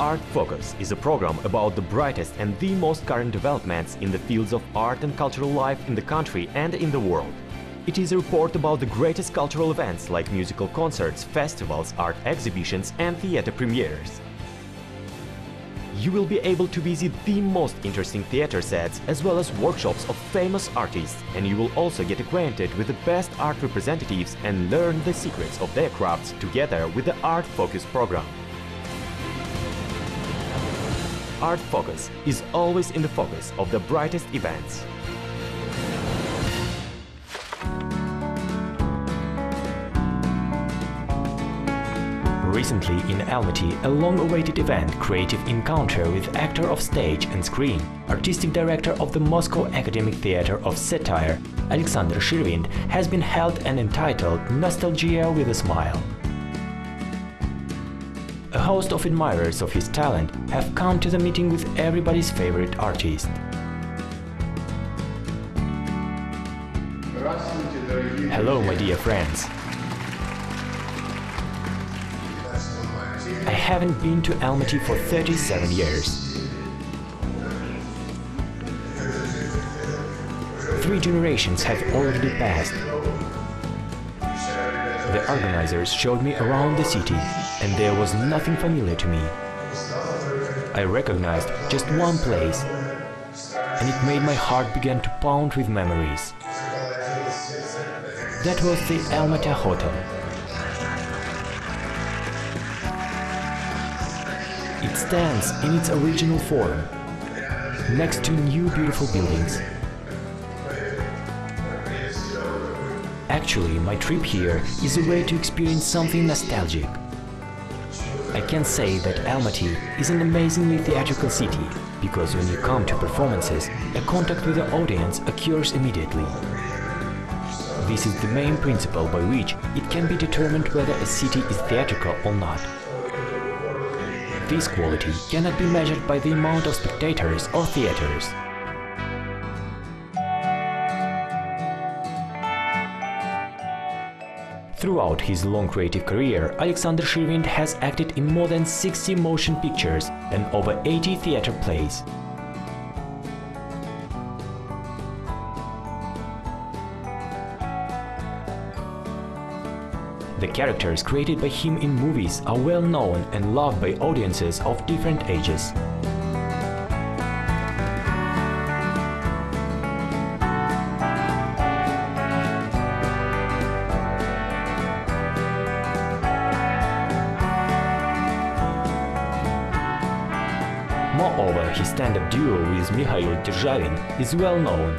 Art Focus is a program about the brightest and the most current developments in the fields of art and cultural life in the country and in the world. It is a report about the greatest cultural events like musical concerts, festivals, art exhibitions and theater premieres. You will be able to visit the most interesting theater sets as well as workshops of famous artists, and you will also get acquainted with the best art representatives and learn the secrets of their crafts together with the Art Focus program. Art Focus is always in the focus of the brightest events. Recently in Almaty, a long-awaited event, Creative Encounter with actor of stage and screen, artistic director of the Moscow Academic Theatre of Satire, Alexander Shirvindtom, has been held and entitled Nostalgia with a Smile. A host of admirers of his talent have come to the meeting with everybody's favorite artist. Hello, my dear friends. I haven't been to Almaty for 37 years. 3 generations have already passed. The organizers showed me around the city, and there was nothing familiar to me. I recognized just one place, and it made my heart begin to pound with memories. That was the Almaty Hotel. It stands in its original form, next to new beautiful buildings. Actually, my trip here is a way to experience something nostalgic. I can say that Almaty is an amazingly theatrical city, because when you come to performances, a contact with the audience occurs immediately. This is the main principle by which it can be determined whether a city is theatrical or not. This quality cannot be measured by the amount of spectators or theaters. Throughout his long creative career, Alexander Shirvindtom has acted in more than 60 motion pictures and over 80 theater plays. The characters created by him in movies are well known and loved by audiences of different ages. Moreover, his stand-up duo with Mikhail is well known.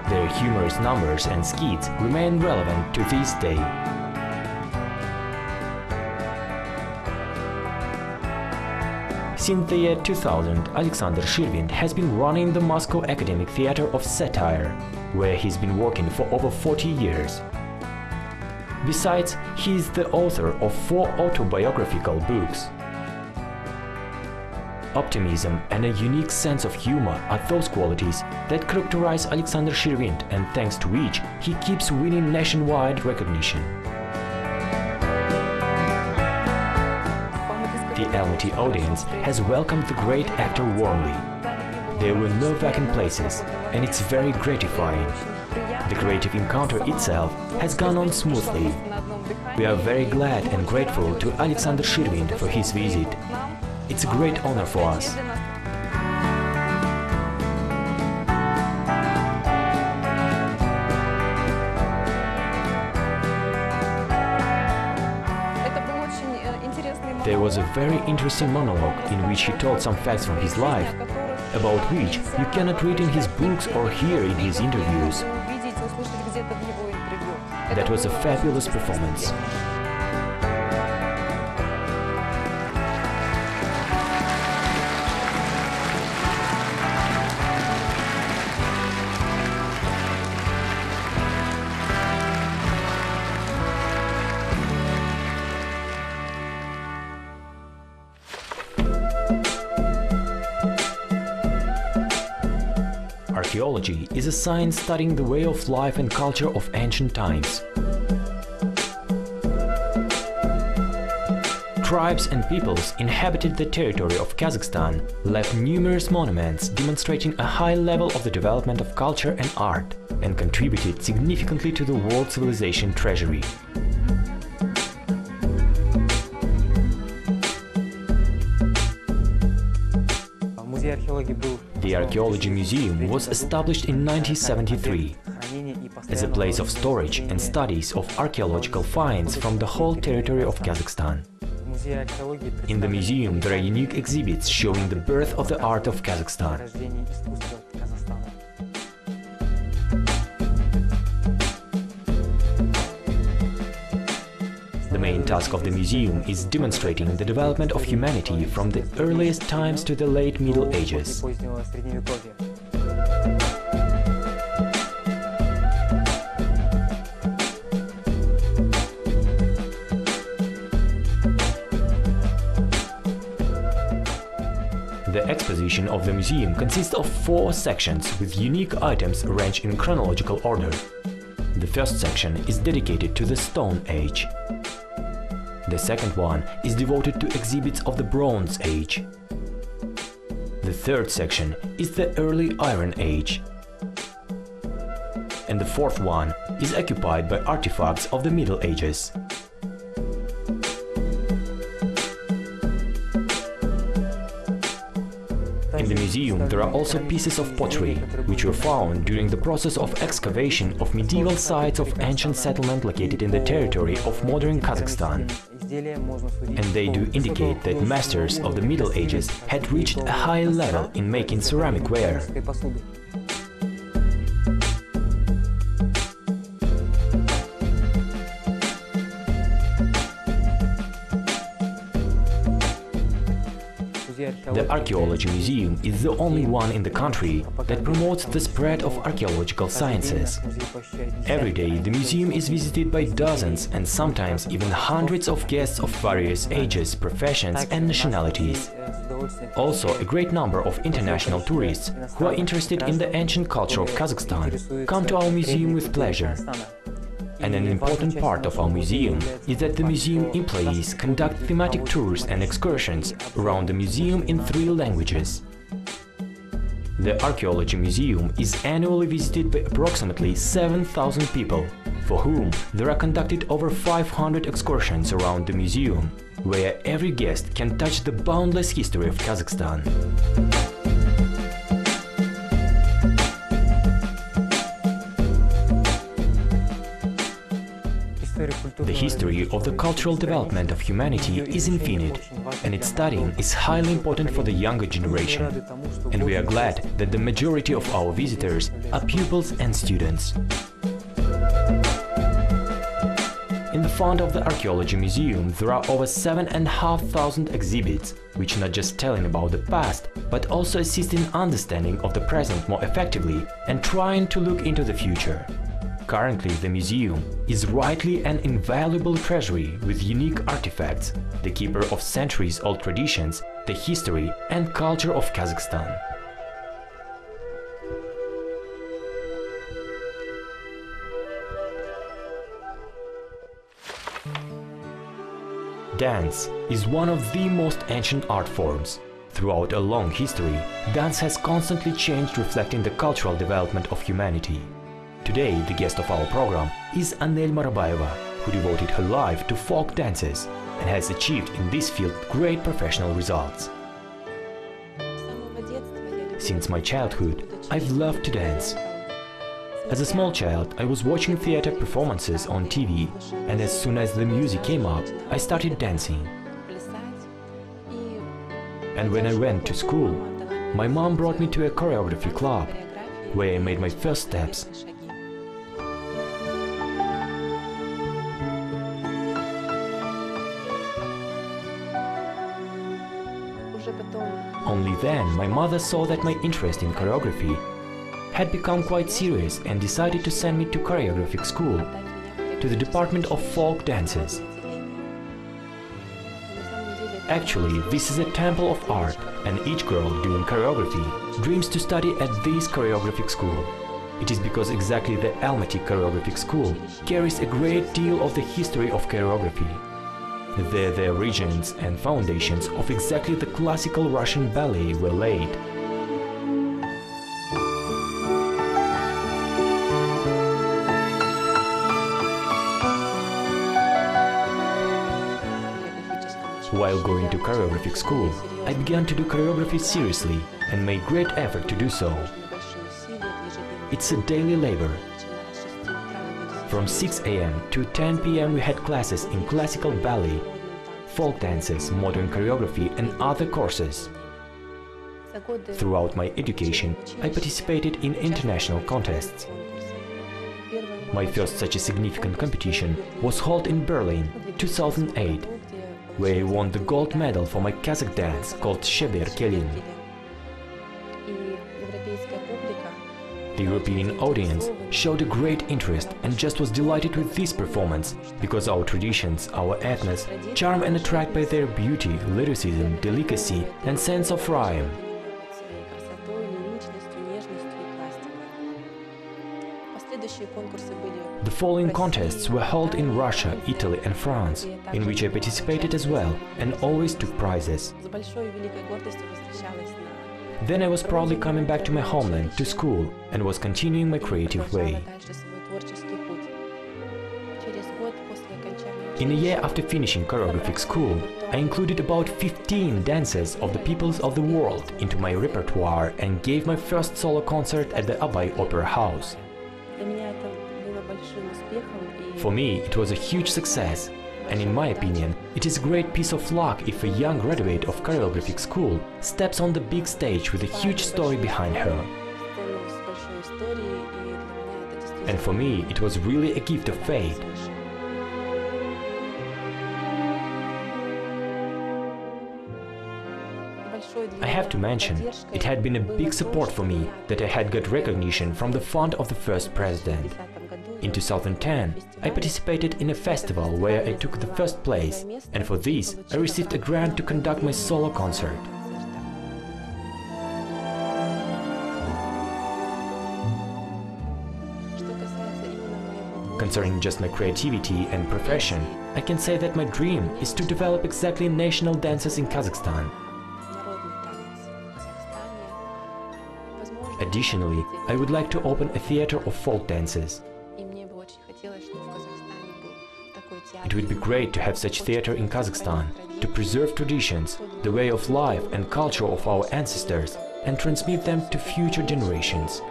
Their humorous numbers and skits remain relevant to this day. Since the year 2000, Alexander Shirvindtom has been running the Moscow Academic Theatre of Satire, where he's been working for over 40 years. Besides, he is the author of 4 autobiographical books. Optimism and a unique sense of humor are those qualities that characterize Alexander Shirvindtom, and thanks to which he keeps winning nationwide recognition. The Almaty audience has welcomed the great actor warmly. There were no vacant places, and it's very gratifying. The creative encounter itself has gone on smoothly. We are very glad and grateful to Alexander Shirvindtom for his visit. It's a great honor for us. There was a very interesting monologue in which he told some facts from his life, about which you cannot read in his books or hear in his interviews. That was a fabulous performance. Archaeology is a science studying the way of life and culture of ancient times. tribes and peoples inhabited the territory of Kazakhstan left numerous monuments demonstrating a high level of the development of culture and art and contributed significantly to the world civilization treasury. The Archaeology Museum was established in 1973 as a place of storage and studies of archaeological finds from the whole territory of Kazakhstan. In the museum there are unique exhibits showing the birth of the art of Kazakhstan. The main task of the museum is demonstrating the development of humanity from the earliest times to the late Middle Ages. The exposition of the museum consists of 4 sections with unique items arranged in chronological order. The first section is dedicated to the Stone Age. The second one is devoted to exhibits of the Bronze Age. The third section is the Early Iron Age. And the fourth one is occupied by artifacts of the Middle Ages. In the museum there are also pieces of pottery, which were found during the process of excavation of medieval sites of ancient settlement located in the territory of modern Kazakhstan. And they do indicate that masters of the Middle Ages had reached a high level in making ceramic ware. The Archaeology Museum is the only one in the country that promotes the spread of archaeological sciences. Every day the museum is visited by dozens and sometimes even hundreds of guests of various ages, professions and nationalities. Also, a great number of international tourists who are interested in the ancient culture of Kazakhstan come to our museum with pleasure. And an important part of our museum is that the museum employees conduct thematic tours and excursions around the museum in 3 languages. The Archaeology Museum is annually visited by approximately 7,000 people, for whom there are conducted over 500 excursions around the museum, where every guest can touch the boundless history of Kazakhstan. The history of the cultural development of humanity is infinite, and its studying is highly important for the younger generation. And we are glad that the majority of our visitors are pupils and students. In the fund of the Archaeology Museum there are over 7,500 exhibits, which not just telling about the past, but also assist in understanding of the present more effectively and trying to look into the future. Currently, the museum is rightly an invaluable treasury with unique artifacts, the keeper of centuries-old traditions, the history and culture of Kazakhstan. Dance is one of the most ancient art forms. Throughout a long history, dance has constantly changed, reflecting the cultural development of humanity. Today, the guest of our program is Anel Marabayeva, who devoted her life to folk dances and has achieved in this field great professional results. Since my childhood, I've loved to dance. As a small child, I was watching theater performances on TV, and as soon as the music came up, I started dancing. And when I went to school, my mom brought me to a choreography club, where I made my first steps. Only then my mother saw that my interest in choreography had become quite serious and decided to send me to choreographic school, to the Department of Folk Dances. Actually, this is a temple of art, and each girl doing choreography dreams to study at this choreographic school. It is because exactly the Almaty choreographic school carries a great deal of the history of choreography. There the origins and foundations of exactly the classical Russian ballet were laid. While going to choreographic school, I began to do choreography seriously and made great effort to do so. It's a daily labor. From 6 a.m. to 10 p.m. we had classes in classical ballet, folk dances, modern choreography and other courses. Throughout my education, I participated in international contests. My first such a significant competition was held in Berlin, 2008, where I won the gold medal for my Kazakh dance called Shibek. The European audience showed a great interest and just was delighted with this performance, because our traditions, our ethnos, charm and attract by their beauty, lyricism, delicacy and sense of rhyme. The following contests were held in Russia, Italy and France, in which I participated as well and always took prizes. Then I was proudly coming back to my homeland, to school, and was continuing my creative way. In a year after finishing choreographic school, I included about 15 dances of the peoples of the world into my repertoire and gave my first solo concert at the Abay Opera House. For me, it was a huge success, and in my opinion, it is a great piece of luck if a young graduate of choreographic school steps on the big stage with a huge story behind her. And for me, it was really a gift of fate. I have to mention, it had been a big support for me that I had got recognition from the fund of the first president. In 2010, I participated in a festival where I took the first place, and for this I received a grant to conduct my solo concert. Concerning just my creativity and profession, I can say that my dream is to develop exactly national dances in Kazakhstan. Additionally, I would like to open a theater of folk dances. It would be great to have such theater in Kazakhstan, to preserve traditions, the way of life and culture of our ancestors, and transmit them to future generations.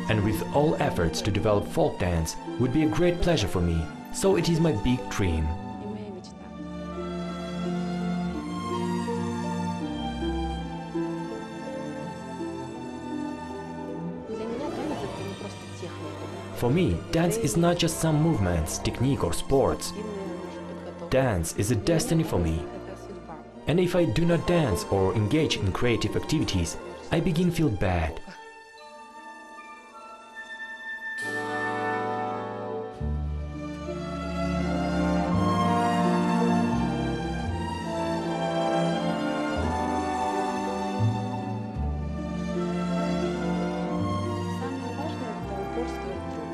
And with all efforts to develop folk dance would be a great pleasure for me, so it is my big dream. For me, dance is not just some movements, technique or sports. Dance is a destiny for me. And if I do not dance or engage in creative activities, I begin to feel bad.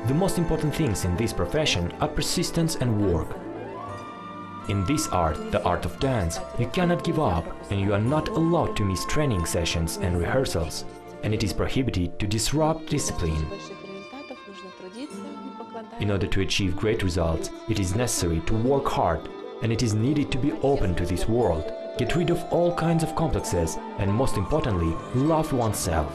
The most important things in this profession are persistence and work. In this art, the art of dance, you cannot give up and you are not allowed to miss training sessions and rehearsals, and it is prohibited to disrupt discipline. In order to achieve great results, it is necessary to work hard, and it is needed to be open to this world, get rid of all kinds of complexes, and most importantly, love oneself.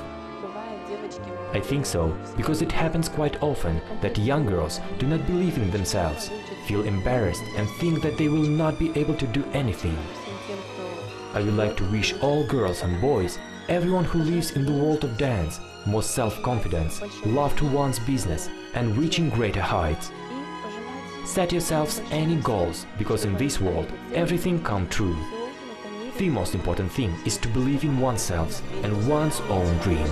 I think so, because it happens quite often that young girls do not believe in themselves, feel embarrassed and think that they will not be able to do anything. I would like to wish all girls and boys, everyone who lives in the world of dance, more self-confidence, love to one's business and reaching greater heights. Set yourselves any goals, because in this world everything comes true. The most important thing is to believe in oneself and one's own dream.